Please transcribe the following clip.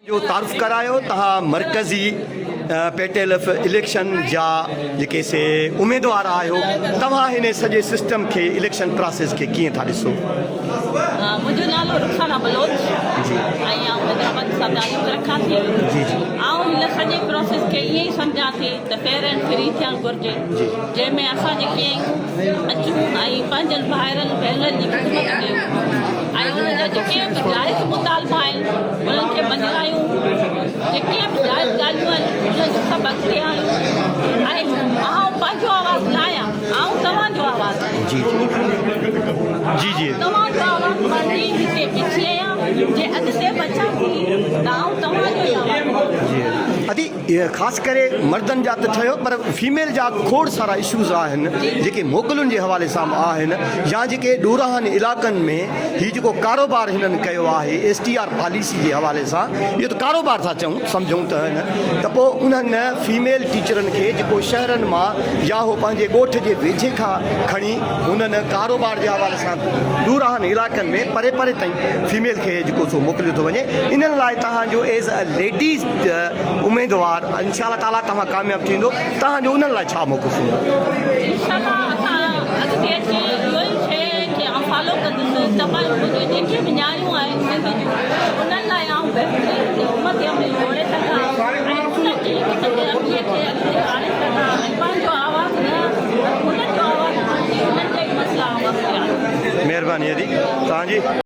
जो तारुफ़ करायो तहां मरकज़ी पेटेल इलेक्शन जा जेके से उम्मीदवार आहियो तव्हां हिन सॼे सिस्टम खे इलेक्शन प्रोसेस खे कीअं था ॾिसो? मुंहिंजो नालो रुखसाना बलोच जी ऐं हैदराबाद सादारी रखां थी। जी जी हिन सॼे प्रोसेस खे ईअं ई सम्झां थी त फेयर एंड फ्री थियणु घुरिजे, जंहिंमें असां जेके अचूं ऐं पंहिंजनि भाइरनि भेनरनि जी ख़िदमत कयूं ऐं उनजा जेके बि जाइज़ मुतालबा आहिनि उन्हनि खे मंझरायूं, जेके बि जाइज़ ॻाल्हियूं आहिनि उन्हनि खे सभु अॻिते आणियूं ऐं पंहिंजो आवाज़ु लाहियां तव्हांजो आवाज़ु जी जी जी तव्हांजो आवाज़ु मांजी हिते पिछले जे अॻिते बचां थी त तव्हांजो ई आवाज़ु जी अदी ख़ासि करे मर्दनि जा त ठहियो पर फीमेल जा खोड़ सारा इशूज़ आहिनि जेके मोकलुनि जे हवाले सां आहिनि या जेके ॾोराहनि इलाइक़नि में हीउ जेको कारोबार हिननि कयो आहे STR पॉलिसी जे हवाले सां, इहो त कारोबार था चऊं सम्झूं त पोइ उन्हनि फीमेल टीचरनि खे जेको शहरनि मां या उहो पंहिंजे ॻोठ जे वेझे खां खणी उन्हनि कारोबार जे हवाले सां ॾोराहनि इलाइक़नि में परे परे ताईं फीमेल खे जेको सो मोकिलियो थो वञे। इन्हनि लाइ तव्हांजो एज़ अ लेडीज़ उम्मीदवार इंशाअल्लाह ताला तव्हां कामयाबु थींदो, तव्हांजो उन्हनि लाइ छा मौक़िफ़ हूंदो? फॉलो कंदुसि तमामु जेके बि न्याणियूं आहिनि उन्हनि लाइ बहितरीन हुकूमत अमल जोड़े सघां ऐं उनखे अॻिते आणे सघां ऐं पंहिंजो आवाज़ु न उन्हनि जो आवाज़ु उन्हनि जा ई मसइला महिरबानी अदी तव्हांजी।